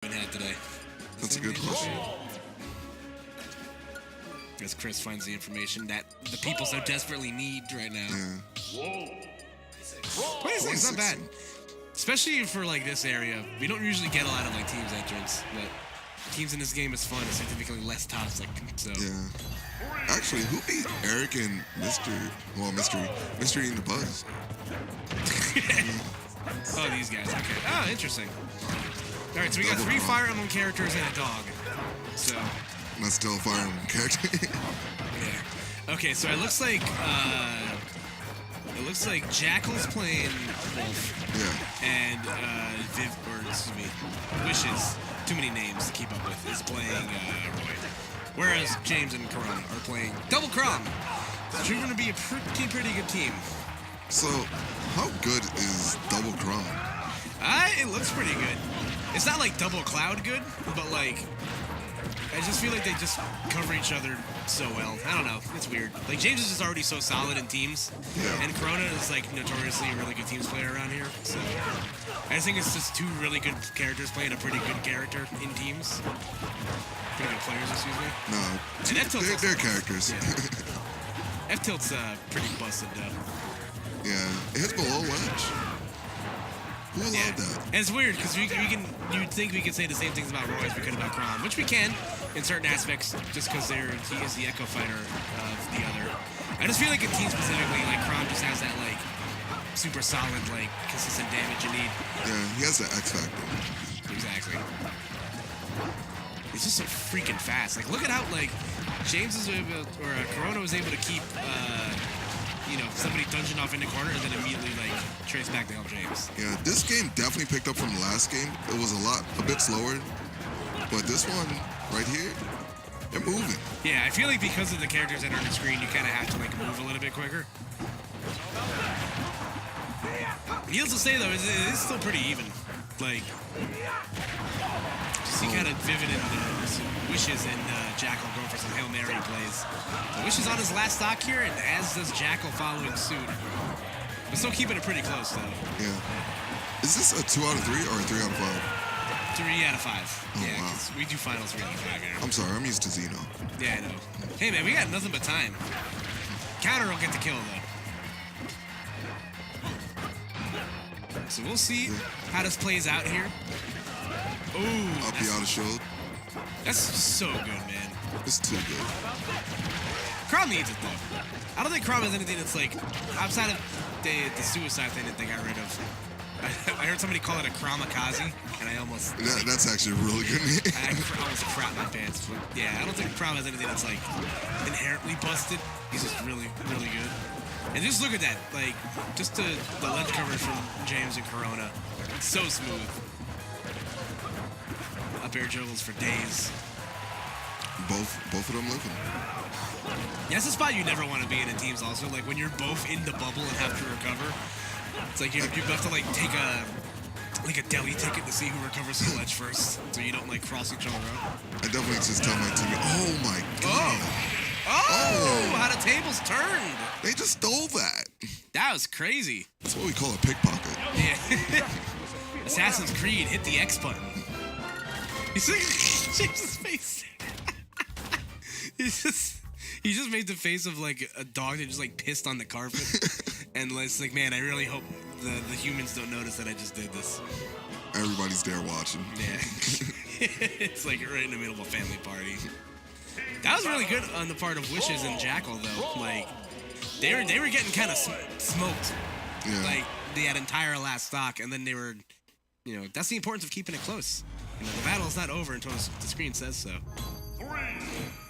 had today? That's a good question. As Chris finds the information that the people so desperately need right now. Yeah. 26, not bad. Especially for like this area. We don't usually get a lot of like teams entrance, but teams in this game is fun. It's significantly less toxic. So Yeah. Actually, who beat Eric and Mystery and the Buzz? Oh, these guys. Okay. Oh, interesting. All right, so we got 3 Fire Emblem characters and a dog. So. That's still a Fire Emblem character. Yeah. Okay, so it looks like Jakal's playing Wolf. Yeah. And Wishes, too many names to keep up with, is playing Roy. Whereas James and Corona are playing Double Crom. So it's going to be a pretty good team. So, how good is Double Crom? It looks pretty good. It's not like Double Cloud good, but like, I just feel like they just cover each other so well. I don't know. It's weird. Like, James is just already so solid in teams. Yeah. And Corona is, like, notoriously a really good teams player around here. So, I just think it's just 2 really good characters playing a pretty good character in teams. Pretty good players, excuse me. No. And F-Tilt's they're characters. Yeah. F-Tilt's pretty busted, though. Yeah. It hits below ledge. Who allowed that? And it's weird, because you'd think we could say the same things about Roy as we could about Crom, which we can in certain aspects, just because he is the echo fighter of the other. I just feel like in team specifically, like, Crom just has that, like, super solid, like, consistent damage you need. Yeah, he has the X factor. Exactly. He's just so freaking fast. Like, look at how, like, James is able, or Corona was able to keep, somebody dungeon off in the corner and then immediately, like, trace back to help James. Yeah, this game definitely picked up from the last game. It was a bit slower. But this one, right here, they're moving. Yeah, I feel like because of the characters that are on the screen, you kind of have to, like, move a little bit quicker. Needless to say, though, it is still pretty even. Like, you see kind of Vivid and Wishes and Jakal going for some Hail Mary plays. So Wishes on his last stock here, and as does Jakal following suit. But still keeping it pretty close, though. Yeah. Is this a 2 out of 3 or a 3 out of 5? 3 out of 5. Oh, yeah, wow. we do finals 3 out of 5 here. I'm sorry, I'm used to Xeno. Yeah, I know. Hey, man, we got nothing but time. Counter will get the kill, though. So we'll see how this plays out here. Ooh. Up the outer shield. That's just so good, man. It's too good. Crom needs it, though. I don't think Crom has anything that's, like, outside of the suicide thing that they got rid of. I heard somebody call it a Kromakaze, and I almost... That's actually a really good name. I almost crap my pants. But yeah, I don't think Crom has anything that's, like, inherently busted. He's just really, really good. And just look at that. Like, just the ledge coverage from James and Corona. It's so smooth. Up air juggles for days. Both of them living. Yeah, that's a spot you never want to be in teams also. Like, when you're both in the bubble and have to recover, it's like you have to, like, take a deli ticket to see who recovers the ledge first, so you don't, like, cross each other out. I definitely just tell my team, oh my god. Oh, how the tables turned. They just stole that. That was crazy. That's what we call a pickpocket. Yeah. Assassin's Creed, hit the X button. He's like, James's face. He just made the face of, like, a dog that just, like, pissed on the carpet. And it's like, man, I really hope the humans don't notice that I just did this. Everybody's there watching. Yeah. It's like right in the middle of a family party. That was really good on the part of Wishes and Jakal, though. Like, they were getting kind of smoked. Yeah. Like, they had entire last stock, and then they were, that's the importance of keeping it close. The battle's not over until the screen says so.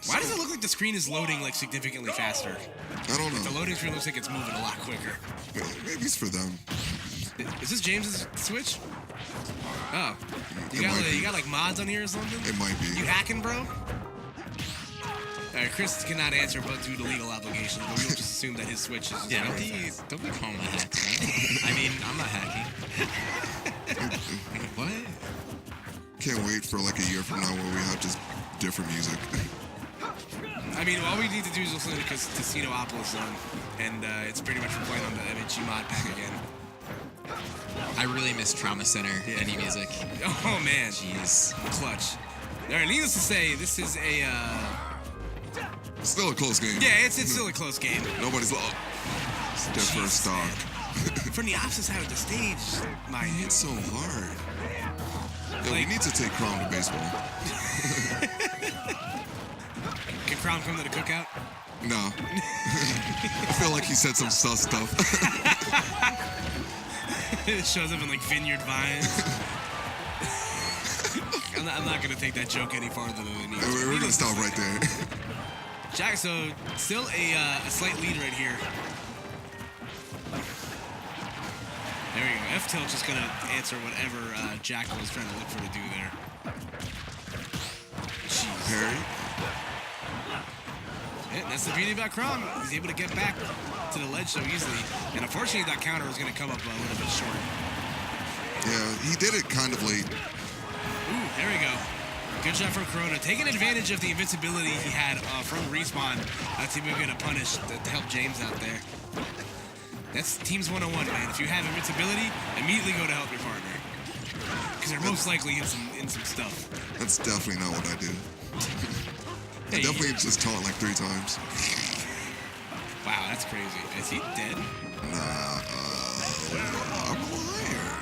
Why does it look like the screen is loading, like, significantly faster? I don't know. The loading screen looks like it's moving a lot quicker. Maybe it's for them. Is this James's Switch? Oh. You got like mods on here or something? It might be. You hacking, bro? Alright, Chris cannot answer but due to legal obligations, but we'll just assume that his Switch is... Yeah, don't be calling me hack, man. I mean, I'm not hacking. What? Can't wait for like a year from now where we have just different music. I mean, all we need to do is listen to Casinopolis song, and it's pretty much playing on the MHG mod pack again. I really miss Trauma Center indie music. Oh, man. Jeez. Clutch. All right, needless to say, this is a... Still a close game. Yeah, it's still a close game. Nobody's lost. Their first stock. From the opposite side of the stage, It's so hard. Yo, Like- we need to take Crom to baseball. Can Crom come to the cookout? No. I feel like he said some sus stuff. It shows up in like Vineyard Vines. I'm not gonna take that joke any farther than it needs. We're gonna stop right there. Jack, so still a slight lead right here. There we go. F-Tilt just gonna answer whatever Jakal was trying to look for to do there. Jeez. Harry. Yeah, that's the beauty about Crom. He's able to get back to the ledge so easily. And unfortunately, that counter was gonna come up a little bit short. Yeah, he did it kind of late. Ooh, there we go. Good shot from Corona. Taking advantage of the invincibility he had from Respawn to be able to punish to help James out there. That's Teams 101, man. If you have invincibility, immediately go to help your partner. Because they're most likely in some stuff. That's definitely not what I do. I Hey, definitely just taunt like 3 times. wow, that's crazy. Is he dead? Nah, I'm a liar.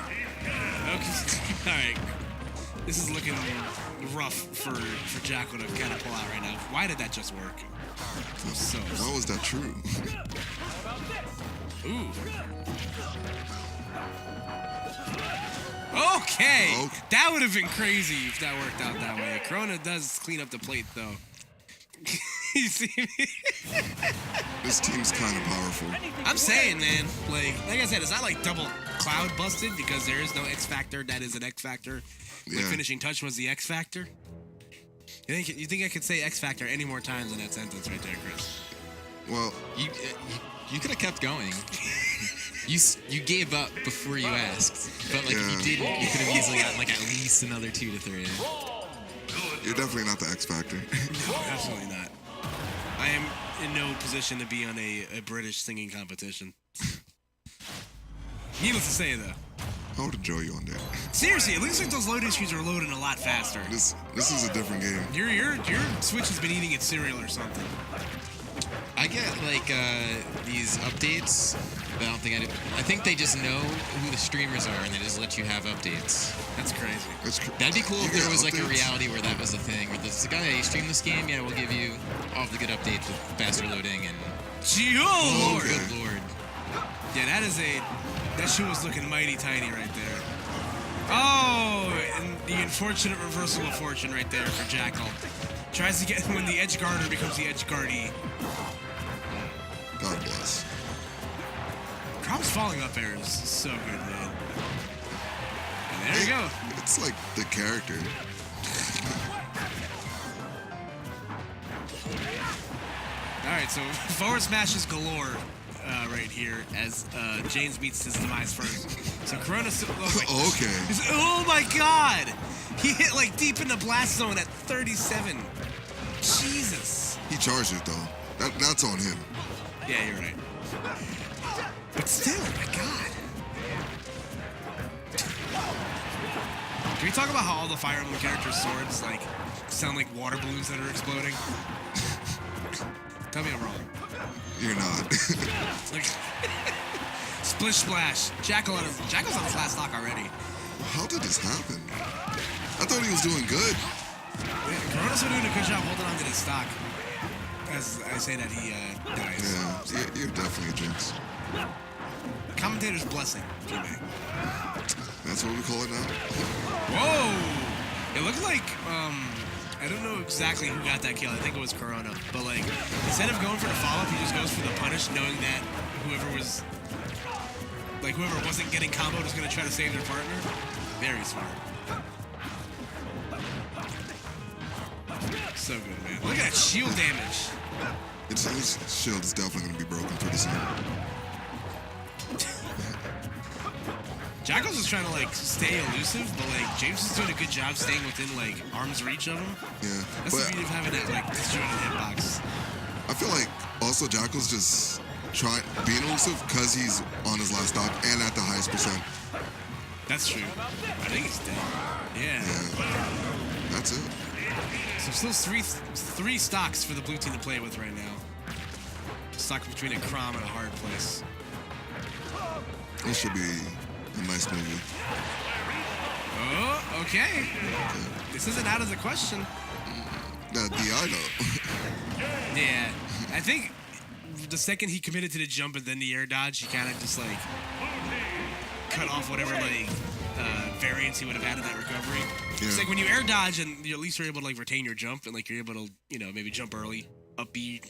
Okay. All right. This is looking rough for Jakal to kind of pull out right now. Why did that just work? So. Why was that true? Ooh. Okay. That would have been crazy if that worked out that way. Corona does clean up the plate, though. You see me? This team's kind of powerful. I'm saying, man, like I said, it's not like double cloud busted because there is no X Factor. That is an X Factor. Like Yeah. finishing touch was the X Factor. You think I could say X Factor any more times in that sentence right there, Chris? Well, You could have kept going. You gave up before you asked. But like if you didn't, you could have easily gotten like at least another 2 to 3. you're definitely not the X Factor. No, absolutely not. I am in no position to be on a British singing competition. Needless to say, though. I would enjoy you on there. Seriously, it looks like those loading screens are loading a lot faster. This is a different game. Your Switch has been eating its cereal or something. I get like these updates, but I don't think I think they just know who the streamers are and they just let you have updates. That's crazy. That'd be cool You if there get was like a updates? reality where that was a thing. Where it's like, oh, yeah, you stream this game, yeah, we'll give you all the good updates with faster loading and. Oh, Lord. Okay. Good lord. Yeah, that shit was looking mighty tiny right there. Oh, and the unfortunate reversal of fortune right there for Jakal. Tries to get when the edge guarder becomes the edge guardie. God bless. Crom's falling up air is so good, man. And there you go. It's like the character. All right, so forward smashes galore right here as James meets his demise first. So Corona still. Oh, Okay. oh my God! He hit like deep in the blast zone at 37. Jesus. He charged it though. That's on him. Yeah, you're right. But still, my God. Can we talk about how all the Fire Emblem characters' swords like sound like water balloons that are exploding? Tell me I'm wrong. You're not. Like, splish splash. Jakal's on his last stock already. How did this happen? I thought he was doing good. Corona's been doing a good job holding on to this stock. As I say that he dies. Yeah, you're definitely a jinx. Commentator's blessing, if you may. That's what we call it now. Whoa! It looked like, I don't know exactly who got that kill. I think it was Corona. But, like, instead of going for the follow-up, he just goes for the punish, knowing that whoever wasn't getting comboed was going to try to save their partner. Very smart. So good, man. Look at that shield damage. His shield is definitely going to be broken pretty soon. Jakal's just trying to, like, stay elusive, but, like, James is doing a good job staying within, like, arm's reach of him. Yeah. That's the beauty of having that, like, disjointed hitbox. I feel like also Jakal's just being elusive because he's on his last stock and at the highest percent. That's true. I think he's dead. Yeah. Yeah. That's it. So still three stocks for the blue team to play with right now. Stuck between a Crom and a hard place. It should be a nice movie. Oh, okay. This isn't out of the question. That DI though. Yeah. I think the second he committed to the jump and then the air dodge, he kind of just like cut off whatever like variance he would have had in that recovery. Yeah. It's like when you air dodge and you at least are able to like retain your jump and like you're able to, you know, maybe jump early, up B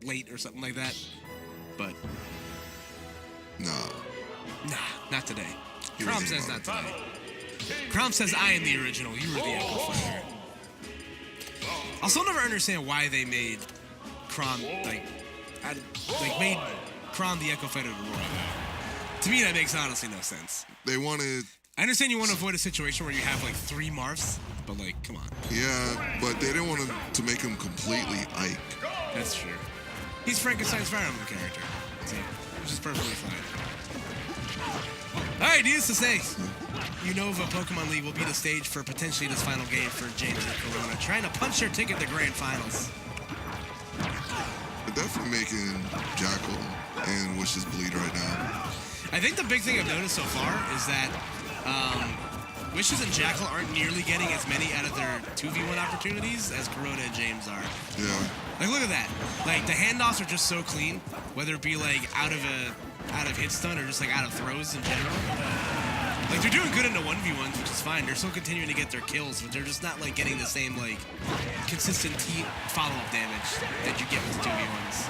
late or something like that. But Nah. nah, not today. He Crom was says a not today. Crom says I am the original. You were the Echo Fighter. I'll still never understand why they made Crom made Crom the Echo Fighter to Roy. To me, that makes honestly no sense. They wanted. I understand you want to avoid a situation where you have like 3 Marths, but like, come on. Yeah, but they didn't want to make him completely Ike. That's true. He's Frankenstein's Fire Emblem character, so, which is perfectly fine. All right, needless to say, Unova Pokemon League will be the stage for potentially this final game for James and Corona, trying to punch their ticket to grand finals. They're definitely making Jakal and Wishes bleed right now. I think the big thing I've noticed so far is that Wishes and Jakal aren't nearly getting as many out of their 2v1 opportunities as Corona and James are. Yeah. Like, look at that. Like, the handoffs are just so clean, whether it be like out of hit stun or just like out of throws in general. Like, they're doing good in the 1v1s, which is fine. They're still continuing to get their kills, but they're just not like getting the same like consistent follow-up damage that you get with the 2v1s.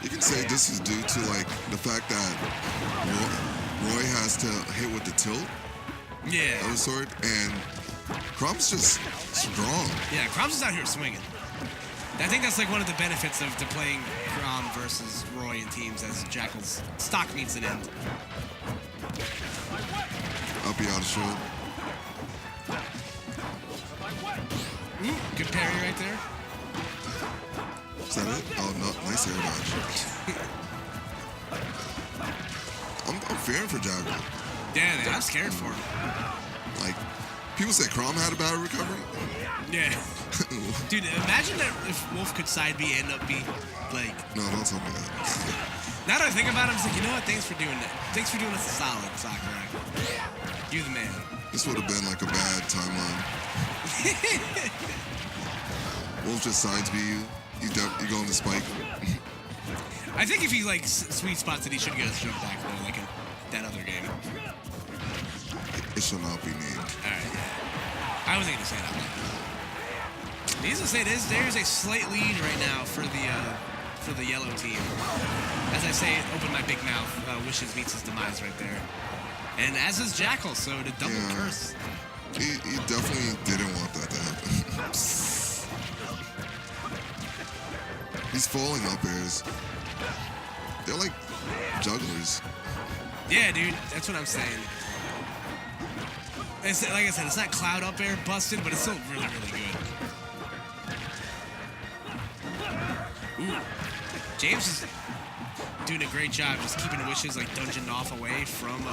You can say this is due to like the fact that Roy has to hit with the tilt Yeah. of a sort, and Crom's just strong. Yeah, Crom's just out here swinging. I think that's like one of the benefits of playing Crom versus Roy in teams as Jakal's stock meets an end. I'll be out of shield. Ooh, good parry right there. Is that it? Oh, no, nice air dodge. I'm fearing for Jakal. Yeah, man, I'm scared for him. Like, people say Crom had a bad recovery. Yeah. Dude, imagine that if Wolf could side B and up B. Like, No, don't tell me that. now that I think about it, I'm just like, you know what? Thanks for doing that. Thanks for doing us a solid, Sakurai. You're the man. This would have been like a bad timeline. Wolf just sides B you. You go on the spike. I think if he like sweet spots it, he should get his jump back though, like in that other game. It shall not be named. All right, yeah. I wasn't gonna say that. Needless to say, there's a slight lead right now for the yellow team. As I say, open my big mouth. Wishes meets his demise right there, and as is Jakal. So the double curse. He definitely didn't want that to happen. He's falling up airs. They're like jugglers. Yeah, dude, that's what I'm saying. It's, like I said, it's not cloud up air busted, but it's still really, really good. Ooh. James is doing a great job just keeping the Wishes like dungeoned off away from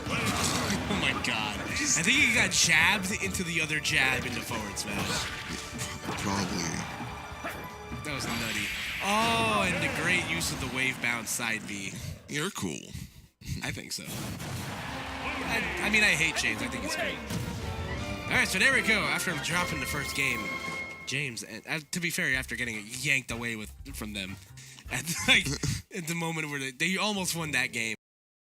oh my god. I think he got jabbed into the other jab into forward smash. Probably. That was nutty. Oh, and the great use of the wave bound side B. You're cool. I think so. I mean, I hate James. I think he's great. All right, so there we go. After dropping the first game, James, and to be fair, after getting it yanked away from them, at the moment where they almost won that game.